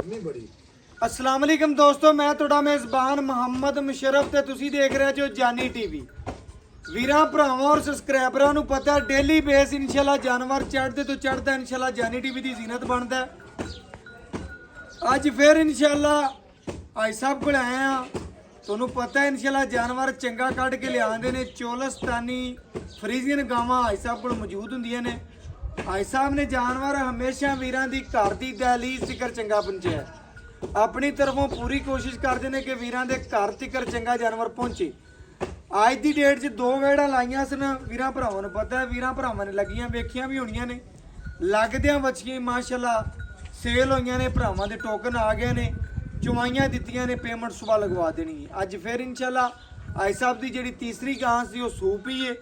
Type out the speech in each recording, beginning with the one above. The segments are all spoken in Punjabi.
ਨਹੀਂ ਬੜੀ। अस्सलाम वालेकुम दोस्तों, मैं ਤੁਹਾਡਾ ਮੇਜ਼ਬਾਨ ਮੁਹੰਮਦ ਮੁਸ਼ਰਫ ਤੇ ਤੁਸੀਂ ਦੇਖ ਰਹੇ ਜੋ ਜਾਨੀ ਟੀਵੀ। ਵੀਰਾਂ ਭਰਾਵਾਂ ਔਰ ਸਬਸਕ੍ਰਾਈਬਰਾਂ ਨੂੰ ਪਤਾ ਡੇਲੀ ਬੇਸ ਇਨਸ਼ਾਅੱਲਾ ਜਾਨਵਰ ਚੜ੍ਹਦੇ ਤੋਂ ਚੜ੍ਹਦਾ ਇਨਸ਼ਾਅੱਲਾ ਜਾਨੀ ਟੀਵੀ ਦੀ ਜ਼ੀਨਤ ਬਣਦਾ। ਅੱਜ ਫਿਰ ਇਨਸ਼ਾਅੱਲਾ ਭਾਈ ਸਾਹਿਬ ਕੋਲ ਆਏ ਆ। ਤੁਹਾਨੂੰ ਪਤਾ ਇਨਸ਼ਾਅੱਲਾ ਜਾਨਵਰ ਚੰਗਾ ਕੱਢ ਕੇ ਲਿਆਉਂਦੇ ਨੇ। ਚੋਲਸਤਾਨੀ ਫਰੀਜ਼ੀਅਨ ਗਾਵਾਂ ਭਾਈ ਸਾਹਿਬ ਕੋਲ ਮੌਜੂਦ ਹੁੰਦੀਆਂ ਨੇ। ਭਾਈ ਸਾਹਿਬ ਨੇ ਜਾਨਵਰ ਹਮੇਸ਼ਾ ਵੀਰਾਂ ਦੀ ਘਰ ਦੀ ਦਹਲੀਜ਼ ਜ਼ਿਕਰ ਚੰਗਾ ਪਹੁੰਚਿਆ। ਆਪਣੀ ਤਰਫੋਂ ਪੂਰੀ ਕੋਸ਼ਿਸ਼ ਕਰਦੇ ਨੇ ਕਿ ਵੀਰਾਂ ਦੇ ਘਰ ਤੱਕ ਚੰਗਾ ਜਾਨਵਰ ਪਹੁੰਚੇ। ਅੱਜ ਦੀ ਡੇਟ 'ਚ 2 ਵੇੜਾਂ ਲਾਈਆਂ ਸਨ। ਵੀਰਾਂ ਭਰਾਵਾਂ ਨੂੰ ਪਤਾ ਹੈ, ਵੀਰਾਂ ਭਰਾਵਾਂ ਨੇ ਲੱਗੀਆਂ ਵੇਖੀਆਂ ਵੀ ਹੋਣੀਆਂ ਨੇ। ਲੱਗਦਿਆਂ ਬੱਚੀਆਂ ਮਾਸ਼ਾਅੱਲਾ ਸੇਲ ਹੋਈਆਂ ਨੇ, ਭਰਾਵਾਂ ਦੇ ਟੋਕਨ ਆ ਗਏ ਨੇ, ਚੁਵਾਈਆਂ ਦਿੱਤੀਆਂ ਨੇ, ਪੇਮੈਂਟ ਸੁਬਾ ਲਗਵਾ ਦੇਣੀ ਹੈ। ਅੱਜ ਫਿਰ ਇਨਸ਼ਾਅੱਲਾ ਭਾਈ ਸਾਹਿਬ ਦੀ ਜਿਹੜੀ ਤੀਸਰੀ ਗਾਂ ਸੀ ਉਹ ਸੂਪ ਹੀ ਹੈ।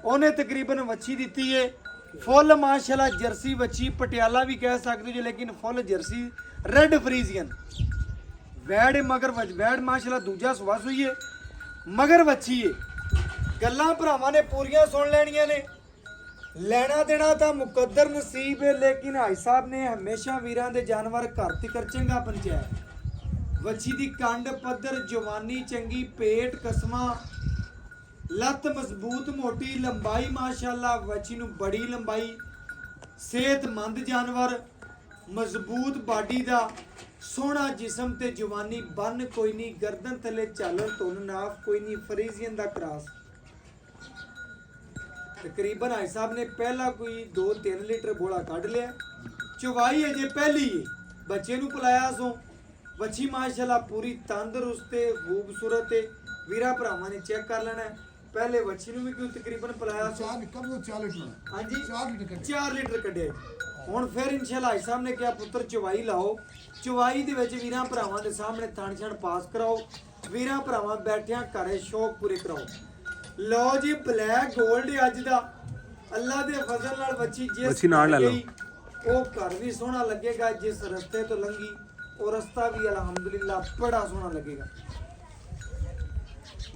ਉਹਨੇ ਤਕਰੀਬਨ ਵੱਛੀ ਦਿੱਤੀ ਹੈ ਫੁੱਲ ਮਾਸ਼ਾਅੱਲਾ ਜਰਸੀ ਵੱਛੀ, ਪਟਿਆਲਾ ਵੀ ਕਹਿ ਸਕਦੇ ਜੀ, ਲੇਕਿਨ ਫੁੱਲ ਜਰਸੀ ਰੈਡ ਫਰੀਜ਼ੀਅਨ ਵੈੜ ਮਗਰ ਵੈੜ ਮਾਸ਼ਾਅੱਲਾ ਦੂਜਾ ਸਵਾਸ ਹੋਈ ਹੈ, ਮਗਰ ਵੱਛੀ ਹੈ। ਗੱਲਾਂ ਭਰਾਵਾਂ ਨੇ ਪੂਰੀਆਂ ਸੁਣ ਲੈਣੀਆਂ ਨੇ। ਲੈਣਾ ਦੇਣਾ ਤਾਂ ਮੁਕੱਦਰ ਨਸੀਬ ਹੈ, ਲੇਕਿਨ ਭਾਈ ਸਾਹਿਬ ਨੇ ਹਮੇਸ਼ਾ ਵੀਰਾਂ ਦੇ ਜਾਨਵਰ ਘਰ ਤੱਕ ਚੰਗਾ ਪਹੁੰਚਾਇਆ। ਵੱਛੀ ਦੀ ਕੰਡ ਪੱਧਰ, ਜਵਾਨੀ ਚੰਗੀ, ਪੇਟ ਕਸਮਾ, ਲੱਤ ਮਜ਼ਬੂਤ ਮੋਟੀ, ਲੰਬਾਈ ਮਾਸ਼ਾਅੱਲਾ ਵੱਛੀ ਨੂੰ ਬੜੀ ਲੰਬਾਈ, ਸਿਹਤਮੰਦ ਜਾਨਵਰ, ਮਜ਼ਬੂਤ ਬਾਡੀ ਦਾ, ਸੋਹਣਾ ਜਿਸਮ ਤੇ ਜਵਾਨੀ, ਬੰਨ ਕੋਈ ਨਹੀਂ, ਗਰਦਨ ਥੱਲੇ ਚਾਲਰ ਧੁਨ ਨਾਫ ਕੋਈ ਨਹੀਂ, ਫਰੀਜ਼ੀਅਨ ਦਾ ਕਰਾਸ। ਤਕਰੀਬਨ ਭਾਈ ਸਾਹਿਬ ਨੇ ਪਹਿਲਾ ਕੋਈ 2-3 ਲੀਟਰ ਬੋਲਾ ਕੱਢ ਲਿਆ। ਚਵਾਈ ਅਜੇ ਪਹਿਲੀ ਹੈ, ਬੱਚੇ ਨੂੰ ਪਿਲਾਇਆ ਸੋ। ਵੱਛੀ ਮਾਸ਼ਾਅੱਲਾ ਪੂਰੀ ਤੰਦਰੁਸਤ ਤੇ ਖੂਬਸੂਰਤ ਹੈ। ਵੀਰਾਂ ਭਰਾਵਾਂ ਨੇ ਚੈੱਕ ਕਰ ਲੈਣਾ। ਪਹਿਲੇ ਵੱਛੀ ਨੂੰ ਵੀ ਕੋਈ ਤਕਰੀਬਨ ਪਿਲਾਇਆ ਸੋ। 4 ਲੀਟਰ। ਹਾਂਜੀ 4 ਲੀਟਰ ਕੱਢਿਆ। ਹੁਣ ਫਿਰ ਇਨਸ਼ਾਅੱਲਾ ਭਾਈ ਸਾਹਿਬ ਨੇ ਕਿਹਾ ਪੁੱਤਰ ਚਵਾਈ ਲਾਓ। ਚਵਾਈ ਦੇ ਵਿੱਚ ਵੀਰਾਂ ਭਰਾਵਾਂ ਦੇ ਸਾਹਮਣੇ ਥਣ ਛਣ ਪਾਸ ਕਰਾਓ। ਵੀਰਾਂ ਭਰਾਵਾਂ ਬੈਠਿਆਂ ਘਰੇ ਸ਼ੌਕ ਪੂਰੇ ਕਰਾਓ। ਲਓ ਜੀ ਬਲੈਕ 골ਡ ਅੱਜ ਦਾ ਅੱਲਾ ਦੇ ਫਜ਼ਲ ਨਾਲ ਵੱਛੀ ਜਿਸ ਨਾਲ ਲੈ ਲਓ ਉਹ ਘਰ ਵੀ ਸੋਹਣਾ ਲੱਗੇਗਾ। ਜਿਸ ਰਸਤੇ ਤੋਂ ਲੰਗੀ ਉਹ ਰਸਤਾ ਵੀ ਅਲਹਮਦੁਲਿਲਾ ਬੜਾ ਸੋਹਣਾ ਲੱਗੇਗਾ।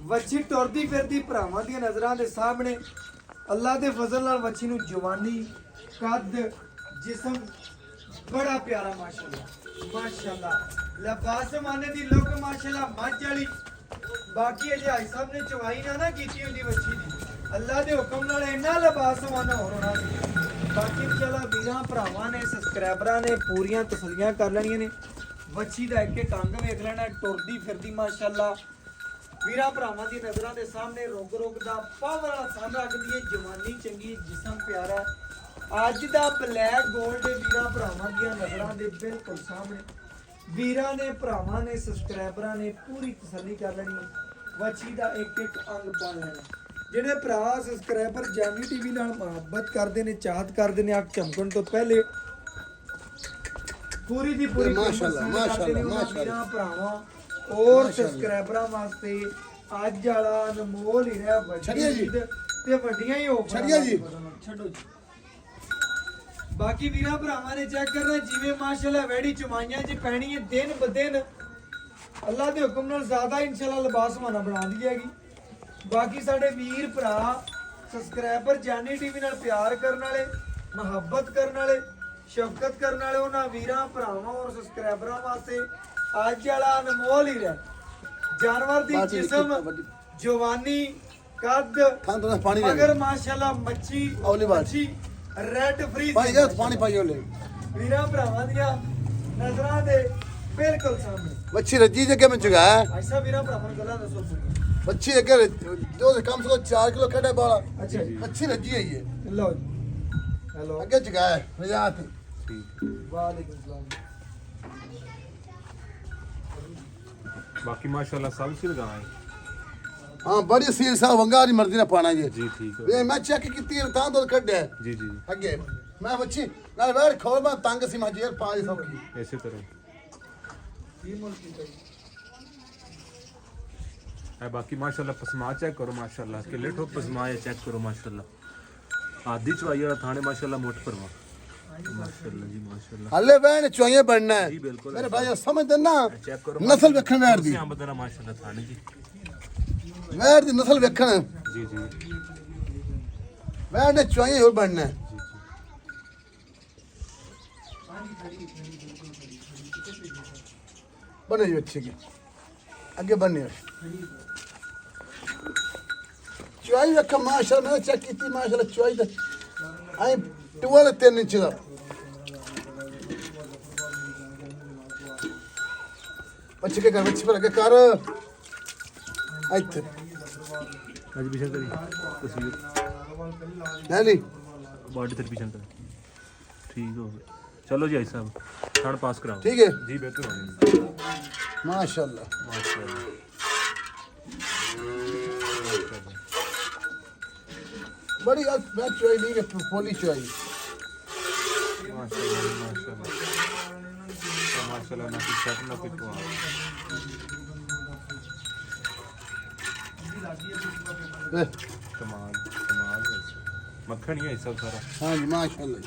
ਵੱਛੀ ਟੁਰਦੀ ਫਿਰਦੀ ਭਰਾਵਾਂ ਦੀਆਂ ਨਜ਼ਰਾਂ ਦੇ ਸਾਹਮਣੇ ਅੱਲਾ ਦੇ ਫਜ਼ਲ ਨਾਲ ਵੱਛੀ ਨੂੰ ਜਵਾਨੀ, ਕੱਦ, ਜਿਸਮ ਬੜਾ ਪਿਆਰਾ ਮਾਸ਼ਾਅੱਲਾ ਮਾਸ਼ਾਅੱਲਾ। ਲਿਬਾਸ ਮਾਨੇ ਦੀ ਲੁੱਕ ਮਾਸ਼ਾਅੱਲਾ ਮੱਝ ਵਾਲੀ। ਬਾਕੀ ਅਜੇ ਭਾਈ ਸਾਹਿਬ ਨੇ ਚਵਾਈ ਨਾ ਕੀਤੀ ਹੁੰਦੀ ਵੱਛੀ ਦੀ, ਅੱਲਾ ਦੇ ਹੁਕਮ ਨਾਲ ਇੰਨਾ ਲਿਬਾਸ ਮਾਨਾ ਹੋਣਾ ਸੀ। ਬਾਕੀ ਇਨਸ਼ਾਅੱਲਾ ਵੀਰਾਂ ਭਰਾਵਾਂ ਨੇ ਸਬਸਕ੍ਰਾਈਬਰਾਂ ਨੇ ਪੂਰੀਆਂ ਤਸੱਲੀਆਂ ਕਰ ਲੈਣੀਆਂ ਨੇ। ਵੱਛੀ ਦਾ ਇੱਕ ਅੰਗ ਵੇਖ ਲੈਣਾ, ਟੁਰਦੀ ਫਿਰਦੀ ਮਾਸ਼ਾਅੱਲਾ ਵੀਰਾਂ ਭਰਾਵਾਂ ਦੀ ਨਜ਼ਰਾਂ ਦੇ ਸਾਹਮਣੇ ਰੁਗ ਦਾ ਪਾਵਰ ਵਾਲਾ ਸਾਹਮਣਾ ਰੱਖਦੀ ਹੈ। ਜਵਾਨੀ ਚੰਗੀ, ਜਿਸਮ ਪਿਆਰਾ। ਅੱਜ ਦਾ ਬਲੈਕ 골ਡ ਵੀਰਾਂ ਭਰਾਵਾਂ ਦੀਆਂ ਨਜ਼ਰਾਂ ਦੇ ਬਿਲਕੁਲ ਸਾਹਮਣੇ। ਵੀਰਾਂ ਨੇ ਭਰਾਵਾਂ ਨੇ ਸਬਸਕ੍ਰਾਈਬਰਾਂ ਨੇ ਪੂਰੀ ਤਸੱਲੀ ਕਰ ਲੈਣੀ ਹੈ। ਵੱਛੀ ਦਾ ਇੱਕ ਅੰਗ ਪਾ ਲੈਣਾ। ਜਿਹੜੇ ਭਰਾ ਸਬਸਕ੍ਰਾਈਬਰ ਜਾਨੀ ਟੀਵੀ ਨਾਲ ਮੁਹੱਬਤ ਕਰਦੇ ਨੇ, ਚਾਹਤ ਕਰਦੇ ਨੇ, ਅੱਖ ਚਮਕਣ ਤੋਂ ਪਹਿਲੇ ਪੂਰੀ ਦੀ ਪੂਰੀ ਮਾਸ਼ਾਅੱਲਾ ਵੀਰਾਂ ਭਰਾਵਾਂ ਔਰ ਸਬਸਕ੍ਰਾਈਬਰਾਂ ਵਾਸਤੇ ਅੱਜ ਵਾਲਾ ਅਨਮੋਲ ਹੀ ਰਿਹਾ ਵੱਛੀ ਤੇ ਵੱਡੀਆਂ ਹੀ ਹੋ ਛੱਡੋ ਜੀ। ਬਾਕੀ ਵੀਰਾਂ ਭਰਾਵਾਂ ਨੇ ਚੈੱਕ ਕਰਨਾ ਜਿਵੇਂ ਮਾਸ਼ਾਅੱਲਾ ਵੈੜੀ ਚੁਮਾਈਆਂ 'ਚ ਪੈਣੀ ਹੈ ਦਿਨ ਬ ਦਿਨ ਅੱਲਾ ਦੇ ਹੁਕਮ ਨਾਲ ਜ਼ਿਆਦਾ ਇਨਸ਼ਾਅੱਲਾ ਲਿਬਾਸ ਮਾਨਾ ਬਣਾ ਦੀ ਜਾਏਗੀ। ਬਾਕੀ ਸਾਡੇ ਵੀਰ ਭਰਾ ਸਬਸਕ੍ਰਾਈਬਰ ਜਾਨੀ ਟੀਵੀ ਨਾਲ ਪਿਆਰ ਕਰਨ ਵਾਲੇ, ਮੁਹੱਬਤ ਕਰਨ ਵਾਲੇ, ਸ਼ਫਕਤ ਕਰਨ ਵਾਲੇ, ਉਹਨਾਂ ਵੀਰਾਂ ਭਰਾਵਾਂ ਔਰ ਸਬਸਕ੍ਰਾਈਬਰਾਂ ਵਾਸਤੇ ਅੱਜ ਵਾਲਾ ਅਨਮੋਲ ਹੀ ਰਿਹਾ। ਜਾਨਵਰ ਦੀ ਜਿਸਮ, ਜਵਾਨੀ, ਕੱਦ, ਮਗਰ ਮਾਸ਼ਾਅੱਲਾ ਮੱਛੀ ਰੈਡ ਫਰੀਜ਼ ਪਾਣੀ ਪਾਈਓ ਲੈ ਵੀਰਾਂ ਭਰਾਵਾਂ ਦੀਆਂ ਨਜ਼ਰਾਂ ਦੇ ਬਿਲਕੁਲ ਸਾਹਮਣੇ। ਮੱਛੀ ਰੱਜੀ ਜੱਗੇ ਮੈਂ ਚੁਗਾ ਐਸਾ ਵੀਰਾਂ ਭਰਾਵਾਂ ਨੂੰ ਗੱਲਾਂ ਦੱਸੋ। ਮੱਛੀ ਅੱਗੇ ਜੋ ਕਮ ਸੇ ਕਮ 4 ਕਿਲੋ ਕੱਢਿਆ ਬਾਲਾ। ਅੱਛਾ ਜੀ, ਮੱਛੀ ਰੱਜੀ ਹੋਈ ਹੈ। ਲਓ ਜੀ, ਹੈਲੋ ਅੱਗੇ ਚੁਗਾ ਹੈ ਰਜਾਤ। ਵਾਲੇਕੁਮ ਸਲਾਮ। बाकी माशाल्लाह सब सी लगाए। हाँ बड़ी सील साहब वंगा दी मर्जी ने पाना जी। जी ठीक है। वे मैं चेक कीती है तां तो कड्डे। जी जी अगे मैं बच्ची नाल वेड़ खोल मैं तंग सी मैं जेर 500 की इसी तरह है। बाकी माशाल्लाह पसमा चेक करो माशाल्लाह के लेटो पसमा ये चेक करो माशाल्लाह। आधी चवाई वाला थाने माशाल्लाह मोट परवा माशाल्लाह जी माशाल्लाह। हल्ले वेड़ चोइए बनना है जी बिल्कुल मेरे भाई समझ देना। चेक करो नस्ल वेखण वेड़ दी हम बता माशाल्लाह थाने जी वेड़ दी नस्ल वेखण। जी जी वेड़ ने चोइए और बनना है। जी जी बने जी बच्चे की अगे बनने चुआई रखा माशाल्लाह मैंने चेक की माशाल्लाह चुआई तो आई 12 3 इंच का बच्चे के घर बच्चे पर अगे कर इधर आज पीछे करी तस्वीर नहीं बॉडी तेरे पीछे कर ठीक हो गया चलो जी भाई साहब थर्ड पास कराओ ठीक है जी बेहतर हो माशाल्लाह माशाल्लाह बड़ी मैं चुआई नहीं है पोली चुआई माशाल्लाह ना कुछ शक ना कुछ कमाल कमाल है मक्खन ही है सब सारा हाँ जी माशाल्लाह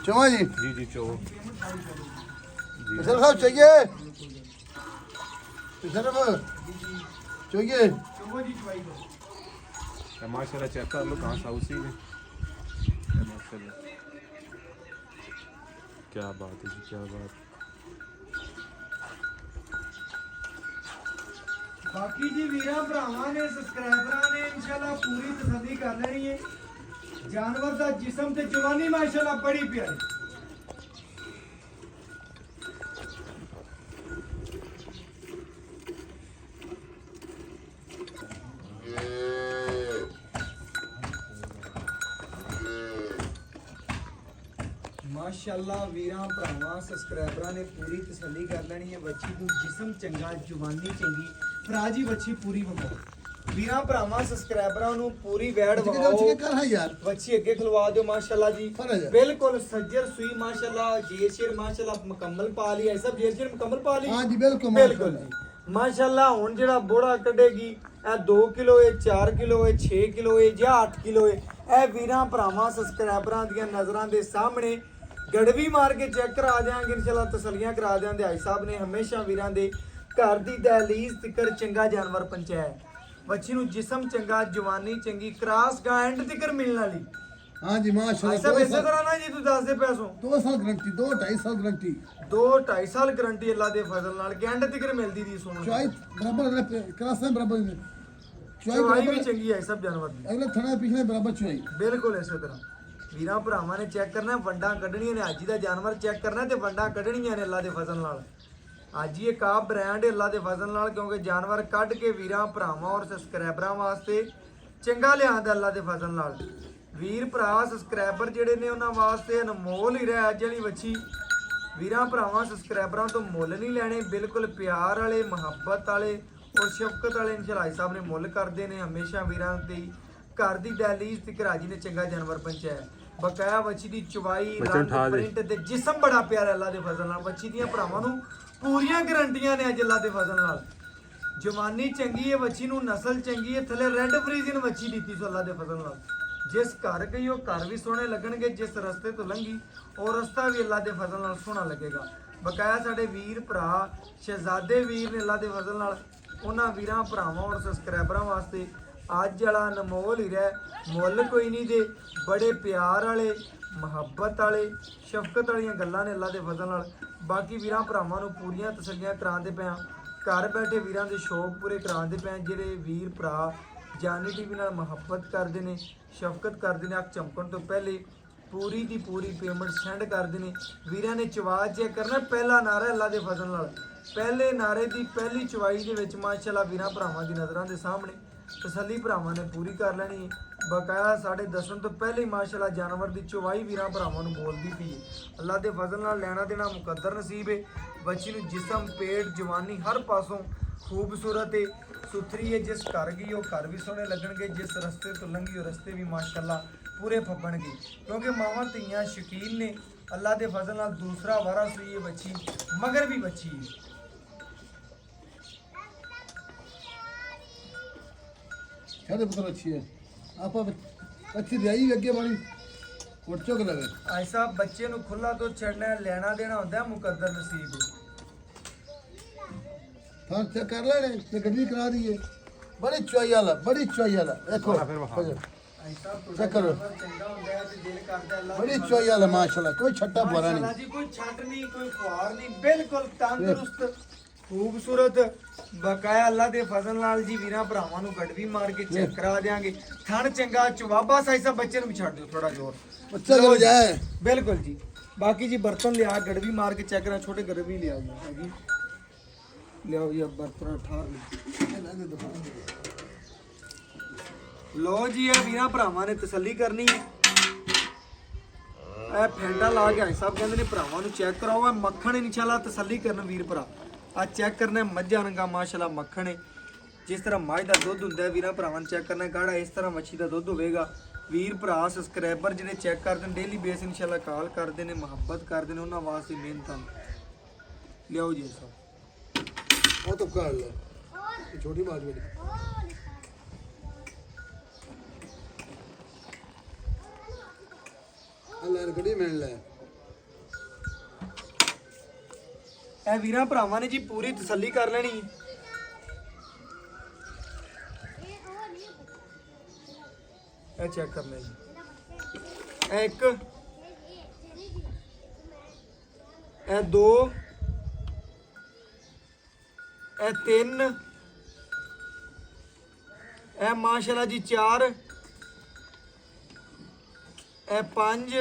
चुमा जी जी चो सर साहब चाहिए सर चाहिए माशाल्लाह चेक कर लो कहाँ साउथ सी में माशाल्लाह क्या बात है जी क्या बात ਬਾਕੀ ਜੀ ਵੀਰਾਂ ਭਰਾਵਾਂ ਨੇ ਸਬਸਕ੍ਰਾਈਬਰਾਂ ਨੇ ਇਨਸ਼ਾਅੱਲਾ ਪੂਰੀ ਤਸੱਲੀ ਕਰ ਲੈਣੀ ਹੈ ਜਾਨਵਰ ਦਾ ਜਿਸਮ ਤੇ ਜਵਾਨੀ ਮਾਸ਼ਾਅੱਲਾ ਬੜੀ ਪਿਆਰੀ माशाल्लाह वीरां भरावां सब्सक्राइबरां ने पूरी तसल्ली कर लेनी है बच्ची को जिस्म चंगा जवानी चंगी फराजी बच्ची पूरी वखाओ वीरां भरावां सब्सक्राइबरां नु पूरी वैड वखाओ कर है यार बच्ची अगे खलवा दो माशाल्लाह जी फर्ज है। बिल्कुल सज्जर सुई माशाल्लाह जेशर माशाल्लाह मुकम्मल पा ली है सब जेशर मुकम्मल पा ली हाँ जी बिल्कुल बिल्कुल जी माशाल्लाह हुन जेड़ा बोड़ा कढेगी ए 2 किलो है 4 किलो है 6 किलो है या 8 किलो है ए वीरां भरावां सब्सक्राइबरां दियां नज़रां दे सामने गड़वी मार के चेक करा देंगे इंशाल्लाह तसलियां करा देंगे भाई साहब ने हमेशा वीरां दे घर दी दहलीज तिकर चंगा जानवर पहुंचाया बच्ची नु जिस्म चंगा जवानी चंगी क्रॉस गा एंड तिकर मिलने वाली हाँ जी माशाल्लाह सब इसे तरह ना जी तू दस दे पैसों 2 साल गारंटी 2.5 साल गारंटी 2-2.5 साल गारंटी अल्लाह दे फजल नाल एंड तिकर मिलदी दी सोन चुआई बराबर क्रास बराबर चुआई भी चंगी है सब जानवर दी अगले थना पिछले बराबर चुआई बिल्कुल इसे तरह ਵੀਰਾਂ ਭਰਾਵਾਂ ਨੇ ਚੈੱਕ ਕਰਨਾ ਵੰਡਾਂ ਕੱਢਣੀਆਂ ਨੇ ਅੱਜ ਦਾ ਜਾਨਵਰ ਚੈੱਕ ਕਰਨਾ ਤੇ ਵੰਡਾਂ ਕੱਢਣੀਆਂ ਨੇ ਅੱਲਾ ਦੇ ਫਜ਼ਲ ਨਾਲ ਅੱਜ ਇਹ ਕਾਬ ਬ੍ਰਾਂਡ ਹੈ ਅੱਲਾ ਦੇ ਫਜ਼ਲ ਨਾਲ ਕਿਉਂਕਿ ਜਾਨਵਰ ਕੱਢ ਕੇ ਵੀਰਾਂ ਭਰਾਵਾਂ ਔਰ ਸਬਸਕ੍ਰਾਈਬਰਾਂ ਵਾਸਤੇ ਚੰਗਾ ਲਿਆਂਦਾ ਅੱਲਾ ਦੇ ਫਜ਼ਲ ਨਾਲ ਵੀਰ ਭਰਾ ਸਬਸਕ੍ਰਾਈਬਰ ਜਿਹੜੇ ਨੇ ਉਹਨਾਂ ਵਾਸਤੇ ਅਨਮੋਲ ਹੀ ਰਹਿ ਅੱਜ ਵਾਲੀ ਵੱਛੀ ਵੀਰਾਂ ਭਰਾਵਾਂ ਸਬਸਕ੍ਰਾਈਬਰਾਂ ਤੋਂ ਮੁੱਲ ਨਹੀਂ ਲੈਣੇ ਬਿਲਕੁਲ ਪਿਆਰ ਵਾਲੇ ਮੁਹੱਬਤ ਵਾਲੇ ਔਰ ਸ਼ਫਕਤ ਵਾਲੇ ਇਨਸ਼ਾਅੱਲਾ ਸਾਹਿਬ ਨੇ ਮੁੱਲ ਕਰਦੇ ਨੇ ਹਮੇਸ਼ਾ ਵੀਰਾਂ ਦੀ घर दी दहलीज ते राजी ने चंगा जानवर पहुंचाया बकाया बच्ची दी चुवाई रंग प्रिंट ते जिस्म बड़ा प्यारा अल्लाह दे फजल नाल बच्ची दियां भरावां नू पूरियां गारंटियां ने अज अल्लाह दे फजल नाल जवानी चंगी है बच्ची नू नस्ल चंगी है थले रेड फ्रीजियन बच्ची दीती सो अल्लाह दे फजल नाल जिस घर गई वो घर भी सोहने लगणगे जिस रस्ते तो लंघी और रस्ता भी अल्लाह दे फजल नाल सोहना लगेगा बकाया साडे वीर भरा शहजादे वीर ने अल्लाह दे फजल नाल उन्हां वीरां भरावां और सबसक्राइबरां वास्ते ਅੱਜ ਵਾਲਾ ਅਨਮੋਲ ਹੀ ਰਹਿ ਮੁੱਲ ਕੋਈ ਨਹੀਂ ਦੇ ਬੜੇ ਪਿਆਰ ਵਾਲੇ ਮੁਹੱਬਤ ਵਾਲੇ ਸ਼ਫਕਤ ਵਾਲੀਆਂ ਗੱਲਾਂ ਨੇ ਅੱਲਾ ਦੇ ਫਜ਼ਲ ਨਾਲ ਬਾਕੀ ਵੀਰਾਂ ਭਰਾਵਾਂ ਨੂੰ ਪੂਰੀਆਂ ਤਸੱਲੀਆਂ ਕਰਾਉਂਦੇ ਪਿਆ ਘਰ ਬੈਠੇ ਵੀਰਾਂ ਦੇ ਸ਼ੌਕ ਪੂਰੇ ਕਰਾਉਂਦੇ ਪਿਆ ਜਿਹੜੇ ਵੀਰ ਭਰਾ ਜਾਨੀ ਟੀਵੀ ਨਾਲ ਮੁਹੱਬਤ ਕਰਦੇ ਨੇ ਸ਼ਫਕਤ ਕਰਦੇ ਨੇ ਅੱਖ ਚਮਕਣ ਤੋਂ ਪਹਿਲੇ ਪੂਰੀ ਦੀ ਪੂਰੀ ਪੇਮੈਂਟ ਸੈਂਡ ਕਰਦੇ ਨੇ ਵੀਰਾਂ ਨੇ ਚਵਾ ਚੈੱਕ ਕਰਨਾ ਪਹਿਲਾ ਨਾਰਾ ਅੱਲਾ ਦੇ ਫਜ਼ਲ ਨਾਲ ਪਹਿਲੇ ਨਾਰੇ ਦੀ ਪਹਿਲੀ ਚਵਾਈ ਦੇ ਵਿੱਚ ਮਾਸ਼ਾਅੱਲਾ ਵੀਰਾਂ ਭਰਾਵਾਂ ਦੀ ਨਜ਼ਰਾਂ ਦੇ ਸਾਹਮਣੇ तसली भरावां ने पूरी कर लेनी बकाया साढ़े दसन तो पहले ही माशाल्लाह जानवर की चुवाई वीरां भरावां नूं बोलदी पई अल्लाह दे फजल नाल लेना देना मुकद्दर नसीब है बच्ची नूं जिस्म पेट जवानी हर पासों खूबसूरत है सुथरी है जिस घर गई वो घर भी सोहने लगणगे जिस रस्ते तो लंघी वो रस्ते भी माशाल्लाह पूरे फब्बणगे क्योंकि मावां धीआं शकीन ने अल्लाह दे फजल नाल दूसरा वारस हुई है बच्ची मगर भी बच्ची है क्या पुत्र अच्छी है आप अच्छी रियाई अगे वाली उठ चुक लगे ऐसा बच्चे नु खुला तो छड़ना लेना देना होता है मुकद्दर नसीब है हाँ चेक कर ले गड्डी करा दी है बड़ी चुआई वाला देखो ਚੈੱਕ ਕਰੋ ਚੰਗਾ ਹੁੰਦਾ ਹੈ ਤੇ ਦਿਲ ਕਰਦਾ ਅੱਲਾ ਬੜੀ ਚੋਈ ਵਾਲਾ ਮਾਸ਼ਾਅੱਲਾ ਕੋਈ ਛੱਟਾ ਬੋਰਾ ਮਾਸ਼ਾਅੱਲਾ ਨਹੀਂ ਜੀ ਕੋਈ ਛੱਟ ਨਹੀਂ ਕੋਈ ਖੁਆਰ ਨਹੀਂ ਬਿਲਕੁਲ ਤੰਦਰੁਸਤ ਖੂਬਸੂਰਤ ਬਕਾਇਆ ਅੱਲਾ ਦੇ ਫਜ਼ਲ ਨਾਲ ਜੀ ਵੀਰਾਂ ਭਰਾਵਾਂ ਨੂੰ ਗੜਵੀ ਮਾਰ ਕੇ ਚੈੱਕ ਕਰਾ ਦੇਾਂਗੇ ਥਣ ਚੰਗਾ ਚਵਾਬਾ ਸਾਈਸਾ ਬੱਚੇ ਨੂੰ ਵੀ ਛੱਡ ਦਿਓ ਥੋੜਾ ਜ਼ੋਰ ਬੱਚਾ ਜਲ ਜਾਏ ਬਿਲਕੁਲ ਜੀ ਬਾਕੀ ਜੀ ਬਰਤਨ ਲਿਆ ਗੜਵੀ ਮਾਰ ਕੇ ਚੈੱਕ ਕਰਾ ਛੋਟੇ ਗੜਵੀ ਲਿਆ ਜੀ ਲਿਆਓ ਜੀ ਬਰਤਨ ਠਾਰ ਲੋ ਜੀ ਇਹ ਵੀਰਾਂ ਭਰਾਵਾਂ ਨੇ ਤਸੱਲੀ ਕਰਨੀ ਹੈ ਇਹ ਫੈਂਡਾ ਲਾ ਕੇ ਆਏ ਸਭ ਕਹਿੰਦੇ ਨੇ ਭਰਾਵਾਂ ਨੂੰ ਚੈੱਕ ਕਰਾਓ ਇਹ ਮੱਖਣ ਇਨਸ਼ਾਅੱਲਾ ਤਸੱਲੀ ਕਰਨ ਵੀਰ ਭਰਾ ਆ ਚੈੱਕ ਕਰਨਾ ਮੱਝਾਂ ਰੰਗਾ ਮਾਸ਼ਾਅੱਲਾ ਮੱਖਣ ਹੈ ਜਿਸ ਤਰ੍ਹਾਂ ਮੱਝ ਦਾ ਦੁੱਧ ਹੁੰਦਾ ਹੈ ਵੀਰਾਂ ਭਰਾਵਾਂ ਨੇ ਚੈੱਕ ਕਰਨਾ ਗਾੜਾ ਇਸ ਤਰ੍ਹਾਂ ਮੱਛੀ ਦਾ ਦੁੱਧ ਹੋਵੇਗਾ ਵੀਰ ਭਰਾ ਸਬਸਕ੍ਰਾਈਬਰ ਜਿਹੜੇ ਚੈੱਕ ਕਰਦੇ ਨੇ ਡੇਲੀ ਬੇਸ ਇਨਸ਼ਾਅੱਲਾ ਕਾਲ ਕਰਦੇ ਨੇ ਮੁਹੱਬਤ ਕਰਦੇ ਨੇ ਉਹਨਾਂ ਵਾਸਤੇ ਮਿਹਨਤਾਂ ਲਿਆਓ ਜੀ ਸਭ ਉਹ ਤਾਂ ਕਰ ਲੈ ਛੋਟੀ ਬਾਤ ਬੜੀ ਅੱਲਾ ਰਗੜੀ ਮਿਲ ਲੈ ਇਹ ਵੀਰਾਂ ਭਰਾਵਾਂ ਨੇ ਜੀ ਪੂਰੀ ਤਸੱਲੀ ਕਰ ਲੈਣੀ ਇਹ ਚੈੱਕ ਕਰਨਾ ਜੀ ਇਹ ਇੱਕ ਇਹ ਦੋ ਇਹ ਤਿੰਨ ਇਹ ਮਾਸ਼ਾਅੱਲਾ ਜੀ ਚਾਰ ਇਹ ਪੰਜ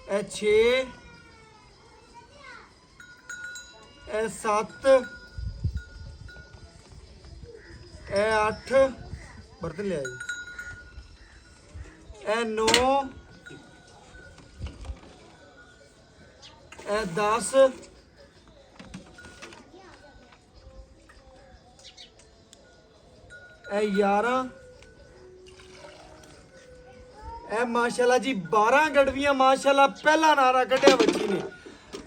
ਇਹ 6 ਇਹ 7 ਇਹ 8 ਬਰਤਨ ਲਿਆ ਜੀ ਇਹ 9 ਇਹ 10 ਇਹ 11 ਇਹ ਮਾਸ਼ਾਅੱਲਾ ਜੀ 12 ਗੜਵੀਆਂ ਮਾਸ਼ਾਅੱਲਾ ਪਹਿਲਾ ਨਾਰਾ ਕੱਢਿਆ ਬੱਚੀ ਨੇ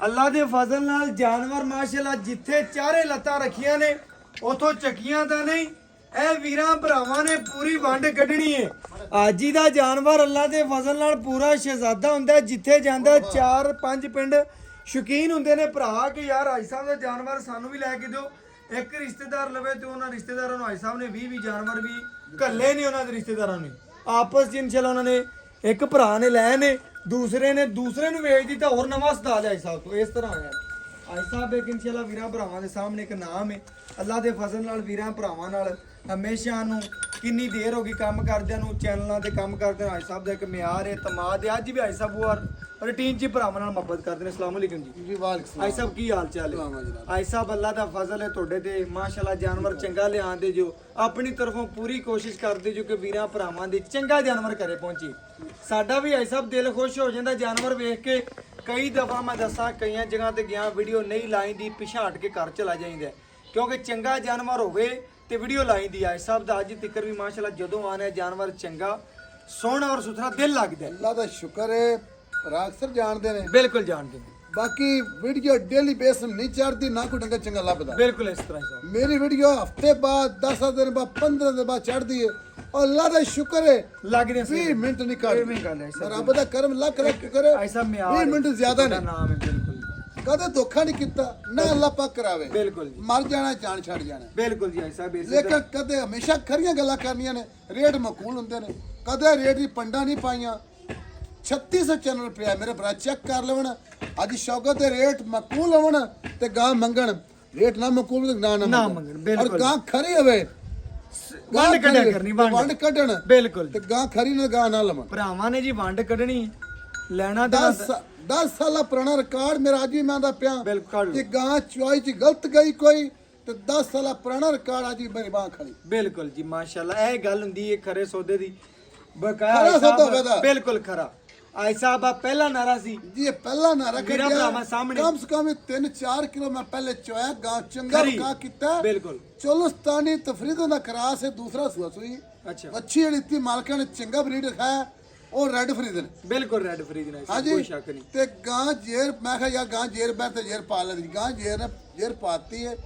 ਅੱਲਾ ਦੇ ਫਜ਼ਲ ਨਾਲ ਜਾਨਵਰ ਮਾਸ਼ਾਅੱਲਾ ਜਿੱਥੇ ਚਾਰੇ ਲੱਤਾਂ ਰੱਖੀਆਂ ਨੇ ਉਥੋਂ ਚੱਕੀਆਂ ਤਾਂ ਨਹੀਂ ਇਹ ਵੀਰਾਂ ਭਰਾਵਾਂ ਨੇ ਪੂਰੀ ਵੰਡ ਕੱਢਣੀ ਹੈ ਆਜੀ ਦਾ ਜਾਨਵਰ ਅੱਲਾ ਦੇ ਫਜ਼ਲ ਨਾਲ ਪੂਰਾ ਸ਼ਹਿਜ਼ਾਦਾ ਹੁੰਦਾ ਜਿੱਥੇ ਜਾਂਦਾ 4-5 ਪਿੰਡ ਸ਼ੌਕੀਨ ਹੁੰਦੇ ਨੇ ਭਰਾ ਕਿ ਯਾਰ ਹਾਜੀ ਸਾਹਿਬ ਦਾ ਜਾਨਵਰ ਸਾਨੂੰ ਵੀ ਲੈ ਕੇ ਦਿਓ ਇੱਕ ਰਿਸ਼ਤੇਦਾਰ ਲਵੇ ਤੇ ਉਹਨਾਂ ਰਿਸ਼ਤੇਦਾਰਾਂ ਨੂੰ ਹਾਜੀ ਸਾਹਿਬ ਨੇ 20 ਜਾਨਵਰ ਵੀ ਘੱਲੇ ਨੇ ਉਹਨਾਂ ਦੇ ਰਿਸ਼ਤੇਦਾਰਾਂ ਨੇ ਆਪਸ ਚ ਇਨਸ਼ਾਅੱਲਾ ਉਹਨਾਂ ਨੇ ਇੱਕ ਭਰਾ ਨੇ ਲੈ ਨੇ ਦੂਸਰੇ ਨੂੰ ਵੇਚ ਦਿੱਤਾ ਹੋਰ ਨਵਾਂ ਸਦਾ ਜਾਈ ਸਾਹਿਬ ਤੋਂ ਇਸ ਤਰ੍ਹਾਂ ਹੋਇਆ ਆਈ ਸਾਹਿਬ ਇੱਕ ਇਨਸ਼ਾਅੱਲਾ ਵੀਰਾਂ ਭਰਾਵਾਂ ਦੇ ਸਾਹਮਣੇ ਇੱਕ ਨਾਮ ਹੈ ਅੱਲਾ ਦੇ ਫਜ਼ਲ ਨਾਲ ਵੀਰਾਂ ਭਰਾਵਾਂ ਨਾਲ ਹਮੇਸ਼ਾ ਨੂੰ ਕਿੰਨੀ ਦੇਰ ਹੋ ਗਈ ਕੰਮ ਕਰਦਿਆਂ ਨੂੰ ਚੈਨਲਾਂ ਤੇ ਕੰਮ ਕਰਦੇ ਆਈ ਸਾਹਿਬ ਦਾ ਇੱਕ ਮਿਆਰ ਹੈ ਤਮਾਦ ਹੈ ਅੱਜ ਵੀ ਆਈ ਸਾਹਿਬ ਉਹ ਰੂਟੀਨ ਚ ਭਰਾਵਾਂ ਨਾਲ ਮੁਹੱਬਤ ਕਰਦੇ ਨੇ ਅਸਲਾਮ ਅਲੈਕੁਮ ਜੀ ਜੀ ਵਾਲੇਕੁਮ ਆਈ ਸਾਹਿਬ ਕੀ ਹਾਲ ਚਾਲ ਹੈ ਆਈ ਸਾਹਿਬ ਅੱਲਾ ਦਾ ਫਜ਼ਲ ਹੈ ਤੁਹਾਡੇ ਤੇ ਮਾਸ਼ਾਅੱਲਾ ਜਾਨਵਰ ਚੰਗਾ ਲਿਆਂਦੇ ਜੋ ਆਪਣੀ ਤਰਫੋਂ ਪੂਰੀ ਕੋਸ਼ਿਸ਼ ਕਰਦੇ ਜੋ ਕਿ ਵੀਰਾਂ ਭਰਾਵਾਂ ਦੇ ਚੰਗਾ ਜਾਨਵਰ ਘਰੇ ਪਹੁੰਚੇ ਸਾਡਾ ਵੀ ਆਈ ਸਾਹਿਬ ਦਿਲ ਖੁਸ਼ ਹੋ ਜਾਂਦਾ ਜਾਨਵਰ ਵੇਖ ਕੇ ਕਈ ਦਫਾ ਮੈਂ ਦੱਸਾਂ ਕਈਆਂ ਜਗ੍ਹਾ ਤੇ ਗਿਆ ਵੀਡੀਓ ਨਹੀਂ ਲਾਈ ਦੀ ਪਿਛਾਂ ਹਟ ਕੇ ਘਰ ਚਲਾ ਜਾਂਦਾ ਕਿਉਂਕਿ ਚੰਗਾ ਜਾਨਵਰ ਹੋਵੇ ਤੇ ਵੀਡੀਓ ਲਾਈ ਦੀ ਆਈ ਸਾਹਿਬ ਦਾ ਅੱਜ ਤੱਕ ਵੀ ਮਾਸ਼ਾਅੱਲਾ ਜਦੋਂ ਆਣਾ ਜਾਨਵਰ ਚੰਗਾ ਸੋਹਣਾ ਔਰ ਸੁਥਰਾ ਦਿਲ ਲੱਗਦਾ ਅੱਲਾ ਦਾ ਸ਼ੁਕਰ ਹੈ ਭਰਾ ਅਕਸਰ ਜਾਣਦੇ ਨੇ ਬਿਲਕੁਲ ਜਾਣਦੇ ਨੇ ਬਾਕੀ ਵੀਡੀਓ ਡੇਲੀ ਬੇਸ ਨਹੀਂ ਚੜਦੀ ਨਾ ਕੋਈ ਡੰਗਾ ਚੰਗਾ ਲੱਭਦਾ ਬਿਲਕੁਲ ਇਸ ਤਰ੍ਹਾਂ ਹੀ ਸਾਹਿਬ ਮੇਰੀ ਵੀਡੀਓ ਹਫਤੇ ਬਾਅਦ 10 ਦਿਨ ਬਾਅਦ 15 ਦਿਨ ਬਾਅਦ ਚੜਦੀ ਹੈ ਔਰ ਅੱਲਾ ਦਾ ਸ਼ੁਕਰ ਹੈ ਲੱਗਦੇ 20 ਮਿੰਟ ਨਹੀਂ ਐਵੇਂ ਹੀ ਗੱਲ ਹੈ ਕੱਢ ਰੱਬ ਦਾ ਕਰਮ ਲੱਖ ਲੱਖ ਕਰੇ ਆਈ ਸਾਹਿਬ ਮਿਆਰ 20 ਮਿੰਟ ਜ਼ਿਆਦਾ ਦਾ ਨਹੀਂ ਨਾਮ ਹੈ ਬਿਲਕੁਲ ਕਦੇ ਧੋਖਾ ਨਹੀਂ ਕੀਤਾ ਨਾ ਅੱਲਾ ਪਾਕ ਕਰਾਵੇ ਬਿਲਕੁਲ ਜੀ ਮਰ ਜਾਣਾ ਜਾਨ ਛੱਡ ਜਾਣਾ ਬਿਲਕੁਲ ਜੀ ਆਈ ਸਾਹਿਬ ਇਸੇ ਲੇਕਿਨ ਕਦੇ ਹਮੇਸ਼ਾ ਖਰੀਆਂ ਗੱਲਾਂ ਕਰਨੀਆਂ ਨੇ ਰੇਟ ਮਕੂਲ ਹੁੰਦੇ ਨੇ ਕਦੇ ਰੇਟ ਦੀ ਪੰਡਾ ਨਹੀਂ ਪਾਈਆਂ 3600 ਚੈਨਲ ਪਿਆ ਮੇਰੇ ਭਰਾ ਚੈੱਕ ਕਰ ਲੈਵਣ ਅੱਜ ਸ਼ੌਕਤ ਦੇ ਰੇਟ ਮਕੂਲ ਹੋਣ ਤੇ ਗਾਂ ਮੰਗਣ ਰੇਟ ਨਾ ਮਕੂਲ ਤੇ ਨਾ ਮੰਗਣ ਬਿਲਕੁਲ ਔਰ ਗਾਂ ਖਰੀ ਹੋਵੇ ਵੰਡ ਕੱਢਿਆ ਕਰਨੀ ਵੰਡ ਕੱਢਣ ਬਿਲਕੁਲ ਤੇ ਗਾਂ ਖਰੀ ਨਾਲ ਗਾਂ ਨਾ ਲਵਣ ਭਰਾਵਾਂ ਨੇ ਜੀ ਵੰਡ ਕੱਢਣੀ ਲੈਣਾ 10 ਸਾਲਾ ਪੁਰਾਣਾ ਰਿਕਾਰਡ ਮੇਰਾ ਅੱਜ ਵੀ ਮੈਂ ਦਾ ਪਿਆ ਬਿਲਕੁਲ ਕਿ ਗਾਂ ਚੁਆਈ ਚ ਗਲਤ ਗਈ ਕੋਈ ਤੇ 10 ਸਾਲਾ ਪੁਰਾਣਾ ਰਿਕਾਰਡ ਅੱਜ ਵੀ ਮੇਰੀ ਬਾਹ ਖੜੀ ਬਿਲਕੁਲ ਜੀ ਮਾਸ਼ਾਅੱਲਾ ਇਹ ਗੱਲ ਹੁੰਦੀ ਹੈ ਖਰੇ ਸੌਦੇ ਦੀ ਖਰਾ ਬਕਾਇਆ ਸੌਦਾ ਹੋਵੇਗਾ। ਬਿਲਕੁਲ ਖਰਾ ਆਈ ਸਾਹਿਬ ਆ ਪਹਿਲਾ ਨਾਰਾ ਸੀ ਜੀ ਇਹ ਪਹਿਲਾ ਨਾਰਾ ਮੇਰਾ ਭਰਾਵਾਂ ਸਾਹਮਣੇ ਕਮ ਸੇ ਕਮ 3-4 ਕਿਲੋ ਮੈਂ ਪਹਿਲੇ ਚੋਇਆ ਗਾਂ ਚੰਗਾ ਖਰੀ। ਰਕਾ ਕੀਤਾ ਬਿਲਕੁਲ ਚੋਲਸਤਾਨੀ ਤਫਰੀਦੋਂ ਦਾ ਕਰਾਸ ਹੈ ਦੂਸਰਾ ਸੂਆ ਸੂਈ ਅੱਛਾ ਅੱਛੀ ਜਿਹੜੀ ਤੀ ਮਾਲਕਾਂ ਨੇ ਚੰਗਾ ਬਰੀਡ ਰਖਾਇਆ ਉਹ ਰੈੱਡ ਫਰੀਦਨ ਬਿਲਕੁਲ ਰੈੱਡ ਫਰੀਦ ਨਾਲ ਕੋਈ ਹਾਂਜੀ ਸ਼ੱਕ ਨਹੀਂ ਤੇ ਗਾਂ ਜੇਰ ਮੈਂ ਕਿਹਾ ਯਾਰ ਗਾਂ ਜੇਰ ਬੈਠ ਤੇ ਜੇਰ ਪਾ ਲੈਂਦੀ ਗਾਂ ਜੇਰ ਪਾਤੀ ਹੈ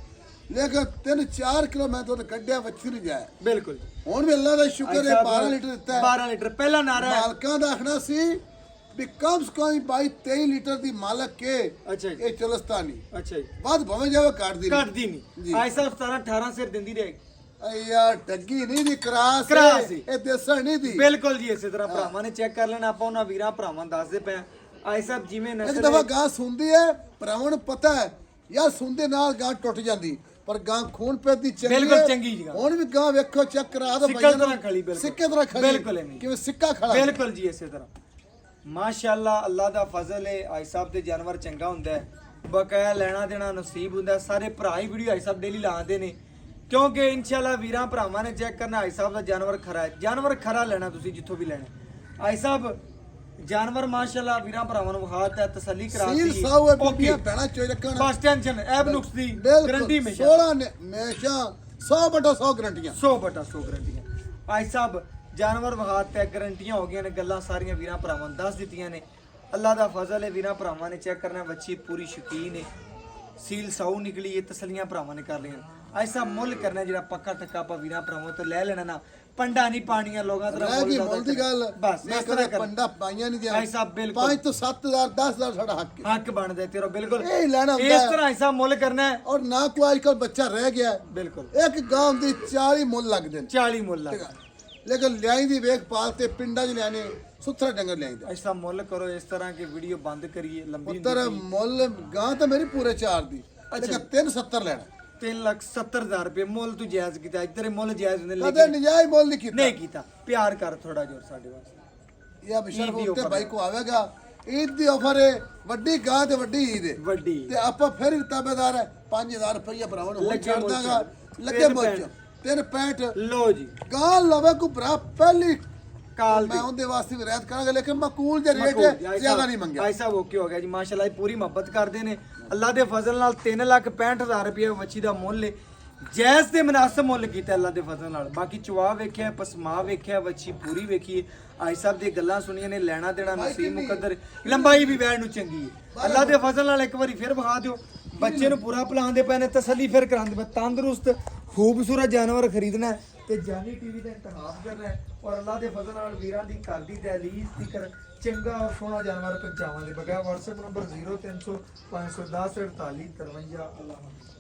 ਲੇਕਿਨ 3-4 ਕਿਲੋ ਮੈਂ ਦੁੱਧ ਕੱਢਿਆ ਵੱਛੀ ਨਹੀਂ ਜਾਇਆ ਬਿਲਕੁਲ ਹੁਣ ਵੀ ਅੱਲਾ ਦਾ ਸ਼ੁਕਰ ਹੈ 12 ਲੀਟਰ ਦਿੱਤਾ ਹੈ 12 ਲੀਟਰ ਪਹਿਲਾ ਨਾਰਾ ਹੈ ਮਾਲਕਾਂ ਦਾ ਆਖਣਾ ਸੀ ਵੀ ਕਮ ਸੇ ਕਮ 22-23 ਲੀਟਰ ਦੀ ਮਾਲਕ ਕੇ ਅੱਛਾ ਜੀ ਇਹ ਚਲਸਤਾਨੀ ਅੱਛਾ ਜੀ ਬਾਅਦ ਭਵੇਂ ਜਾਵੇ ਕੱਢਦੀ ਨਹੀਂ ਕੱਟਦੀ ਨਹੀਂ ਆਈ ਸਾਹਿਬ 17-18 ਸਿਰ ਦਿੰਦੀ ਰਹੇਗੀ ਯਾਰ ਡੱਗੀ ਨਹੀਂ ਦੀ ਕਰਾਸ ਕਰਾਸ ਏ। ਇਹ ਦੇਸਣ ਨਹੀਂ ਦੀ ਬਿਲਕੁਲ ਜੀ ਇਸੇ ਤਰ੍ਹਾਂ ਭਰਾਵਾਂ ਨੇ ਚੈੱਕ ਕਰ ਲੈਣਾ ਆਪਾਂ ਉਹਨਾਂ ਵੀਰਾਂ ਭਰਾਵਾਂ ਨੂੰ ਦੱਸਦੇ ਪਏ ਆਈ ਸਾਹਿਬ ਜਿਵੇਂ ਇੱਕ ਨਸਲ ਦਫਾ ਗਾਂ ਸੁਣਦੀ ਹੈ ਭਰਾਵਾਂ ਨੂੰ ਪਤਾ ਹੈ ਯਾਰ ਸੁਣਦੇ ਨਾਲ ਗਾਂ ਟੁੱਟ ਜਾਂਦੀ ਪਰ ਗਾਂ ਖੂਨ ਪੈਦੀ ਚੰਗੀ ਬਿਲਕੁਲ ਹੈ। ਚੰਗੀ ਜੀ ਗਾਂ। ਹੁਣ ਵੀ ਗਾਂ ਵੇਖੋ ਚੈੱਕ ਕਰਾ ਦੋ ਸਿੱਕਾ ਤਰ੍ਹਾਂ ਖੜੀ ਬਿਲਕੁਲ। ਸਿੱਕੇ ਤਰ੍ਹਾਂ ਖੜੀ ਬਿਲਕੁਲ ਐਵੇਂ। ਕਿਵੇਂ ਸਿੱਕਾ ਖੜਾ ਬਿਲਕੁਲ ਜੀ ਇਸੇ ਤਰ੍ਹਾਂ ਮਾਸ਼ਾਅੱਲਾ ਅੱਲਾ ਦਾ ਫਜ਼ਲ ਹੈ ਆਈ ਸਾਹਿਬ ਦੇ ਜਾਨਵਰ ਚੰਗਾ ਹੁੰਦਾ ਹੈ ਬਕਾਇਆ ਲੈਣਾ ਦੇਣਾ ਨਸੀਬ ਹੁੰਦਾ ਹੈ। ਸਾਰੇ ਭਰਾ ਹੀ ਵੀਡੀਓ ਆਈ ਸਾਹਿਬ ਡੇਲੀ ਲਾਉਂਦੇ ਨੇ ਕਿਉਂਕਿ ਇਨਸ਼ਾਅੱਲਾ ਵੀਰਾਂ ਭਰਾਵਾਂ ਨੇ ਚੈੱਕ ਕਰਨਾ ਆਈ ਸਾਹਿਬ ਦਾ ਜਾਨਵਰ ਖਰਾ ਹੈ ਜਾਨਵਰ ਖਰਾ ਲੈਣਾ ਤੁਸੀਂ ਜਿੱਥੋਂ ਵੀ ਲੈਣਾ ਆਈ ਸਾਹਿਬ ਜਾਨਵਰ ਮਾਸ਼ਾਅੱਲਾ ਵੀਰਾਂ ਭਰਾਵਾਂ ਨੂੰ ਵਿਖਾਤਾ ਤਸੱਲੀ ਕਰਾ ਸੀਲ ਦਿੱਤੀ ਸਾਊ ਹੈ ਓਕੇ ਬੀਬੀਆਂ ਭੈਣਾਂ ਚੋਈ ਰੱਖਣ ਬਸ ਟੈਨਸ਼ਨ ਐਬ ਨੁਕਸ ਦੀ ਗਰੰਟੀ ਬਿਲਕੁਲ ਹਮੇਸ਼ਾ 16 ਨੇ ਹਮੇਸ਼ਾ 100/100 ਗਰੰਟੀਆਂ 100/100 ਗਰੰਟੀਆਂ ਆਈ ਸਾਹਿਬ ਜਾਨਵਰ ਵਿਖਾਤ ਤੇ ਗਰੰਟੀਆਂ ਹੋ ਗਈਆਂ ਨੇ ਗੱਲਾਂ ਸਾਰੀਆਂ ਵੀਰਾਂ ਭਰਾਵਾਂ ਨੂੰ ਦੱਸ ਦਿੱਤੀਆਂ ਨੇ ਅੱਲਾ ਦਾ ਫਜ਼ਲ ਹੈ ਵੀਰਾਂ ਭਰਾਵਾਂ ਨੇ ਚੈੱਕ ਕਰਨਾ ਬੱਚੀ ਪੂਰੀ ਸ਼ਕੀਨ ਹੈ ਸੀਲ ਸਾਊ ਨਿਕਲੀ ਇਹ ਤਸਲੀਆਂ ਭਰਾਵਾਂ ਨੇ ਕਰ ਲਈਆਂ ਆਈ ਸਾਹਿਬ ਮੁੱਲ ਕਰਨਾ ਜਿਹੜਾ ਪੱਕਾ ਟੱਕਾ ਆਪਾਂ ਵੀਰਾਂ ਭਰਾਵਾਂ ਤੋਂ ਲੈ ਲੈਣਾ ਨਾ ਪੰਡਾ ਨਹੀਂ ਪਾਣੀਆਂ ਲੋਕਾਂ ਤਰ੍ਹਾਂ ਰਹਿ ਗਈ ਮੁੱਲ ਦੀ ਗੱਲ ਬਸ ਮੈਂ ਇਸ ਤਰ੍ਹਾਂ ਕਦੇ ਕਰ ਪੰਡਾ ਪਾਈਆਂ ਨਹੀਂ ਦਿਆਂ ਆਈ ਸਾਹਿਬ ਬਿਲਕੁਲ 5 ਤੋਂ 7000 10000 ਸਾਡਾ ਹੱਕ ਹੈ ਹੱਕ ਬਣਦਾ ਤੇਰਾ ਬਿਲਕੁਲ ਇਹ ਹੀ ਲੈਣਾ ਹੁੰਦਾ ਇਸ ਹੈ। ਤਰ੍ਹਾਂ ਆਈ ਸਾਹਿਬ ਮੁੱਲ ਕਰਨਾ ਹੈ ਔਰ ਨਾ ਕੋਈ ਅੱਜਕੱਲ ਬੱਚਾ ਰਹਿ ਗਿਆ ਹੈ। ਬਿਲਕੁਲ ਇੱਕ ਗਾਂ ਦੀ 40 ਮੁੱਲ ਲੱਗਦੇ ਨੇ 40 ਮੁੱਲ ਲੱਗ ਲੇਕਿਨ ਲਿਆਈ ਦੀ ਵੇਖ ਪਾਲ ਤੇ ਪਿੰਡਾਂ 'ਚ ਲਿਆਣੇ ਸੁਥਰਾ ਡੰਗਰ ਲਿਆਈਦਾ ਐਸਾ ਮੁੱਲ ਕਰੋ ਇਸ ਤਰ੍ਹਾਂ ਕਿ ਵੀਡੀਓ ਬੰਦ ਕਰੀਏ ਲੰਬੀ ਪੁੱਤਰ ਮੁੱਲ ਗਾਂ ਤਾਂ ਮੇਰੀ ਪੂਰੇ 4 ਦੀ ਲੇਕਿਨ 370 ਲੈਣਾ 3,70,000 ਰੁਪਏ ਮੁੱਲ ਤੂੰ ਜਾਇਜ਼ ਕੀਤਾ ਇੱਧਰ ਮੁੱਲ ਜਾਇਜ਼ ਹੁੰਦੇ ਕਦੇ ਨਜਾਇਜ਼ ਮੁੱਲ ਨਹੀਂ ਕੀਤਾ ਨਹੀਂ ਕੀਤਾ ਪਿਆਰ ਕਰ ਥੋੜਾ ਜਿਹਾ ਸਾਡੇ ਵਾਸਤੇ ਇਹ ਬਿਸ਼ਰ ਈਦ ਦੀ ਉੱਤੇ offer ਬਾਈ ਕੋ ਆਵੇਗਾ ਈਦ ਦੀ ਆਫਰ ਹੈ ਵੱਡੀ ਗਾਂ ਤੇ ਵੱਡੀ ਈਦ ਹੈ ਵੱਡੀ ਤੇ ਆਪਾਂ ਫਿਰ ਵੀ ਤਾਬੇਦਾਰ ਹੈ 5000 ਰੁਪਏ ਭਰਾਵਾਂ ਨੂੰ ਹੁਣ ਲੱਗੇ ਛੱਡ ਮੁੱਲ ਦਾਂਗਾ ਚ। ਲੱਗੇ ਮੁੱਲ 365 ਲੋ ਜੀ ਗਾਂ ਲਵੇ ਕੋ ਭਰਾ ਪਹਿਲੀ ਕਾਲ ਮੈਂ ਉਹਦੇ ਵਾਸਤੇ ਵੀ ਰਹਿਤ ਕਰਾਂਗਾ ਲੇਕਿਨ ਮਕੂਲ ਦੇ ਰੇਟ ਮਕਬੂਲ, ਜ਼ਿਆਦਾ ਨਹੀਂ ਮੰਗਿਆ ਭਾਈ ਸਾਹਿਬ ਓਕੇ ਹੋ ਗਿਆ ਜੀ ਮਾਸ਼ਾਅੱਲਾ ਇਹ ਪੂਰੀ ਮੁਹੱਬਤ ਕਰਦੇ ਨੇ ਅੱਲਾ ਦੇ ਫਜ਼ਲ ਨਾਲ 3,65,000 ਰੁਪਏ ਵੱਛੀ ਦਾ ਮੁੱਲ ਹੈ ਜੈਜ਼ ਤੇ ਮਨਾਸਬ ਮੁੱਲ ਕੀਤਾ ਅੱਲਾ ਦੇ ਫਜ਼ਲ ਨਾਲ ਬਾਕੀ ਚਵਾ ਵੇਖਿਆ ਪਸਮਾ ਵੇਖਿਆ ਵੱਛੀ ਪੂਰੀ ਵੇਖੀ ਆਈ ਸਾਹਿਬ ਦੀ ਗੱਲਾਂ ਸੁਣੀਆਂ ਨੇ ਲੈਣਾ ਦੇਣਾ ਨਸੀਬ ਮੁਕੱਦਰ ਲੰਬਾਈ ਵੀ ਵੈਣ ਨੂੰ ਚੰਗੀ ਹੈ ਅੱਲਾ ਦੇ ਫਜ਼ਲ ਨਾਲ ਇੱਕ ਵਾਰੀ ਫਿਰ ਵਿਖਾ ਦਿਓ ਬੱਚੇ ਨੂੰ ਪੂਰਾ ਪਲਾਉਂਦੇ ਪਏ ਨੇ ਤਸੱਲੀ ਫਿਰ ਕਰਾਉਂਦੇ ਪਏ ਤੰਦਰੁਸਤ ਖੂਬਸੂਰਤ ਜਾਨਵਰ ਖਰੀਦਣਾ ਹੈ ਤੇ ਜਾਨੀ ਟੀਵੀ ਦਾ ਇੰਤਖਾਬ ਕਰਨਾ ਹੈ ਔਰ ਅੱਲਾ ਦੇ ਫਜ਼ਲ ਨਾਲ ਵੀਰਾਂ ਦੀ ਘਰ ਦੀ ਦਹਲੀਜ਼ ਤੀਕਰ ਚੰਗਾ ਔਰ ਸੋਹਣਾ ਜਾਨਵਰ ਪਹੁੰਚਾਵਾਂਗੇ ਬਗੈਰ WhatsApp ਨੰਬਰ 0300 510 48 53 ਅੱਲਾਹ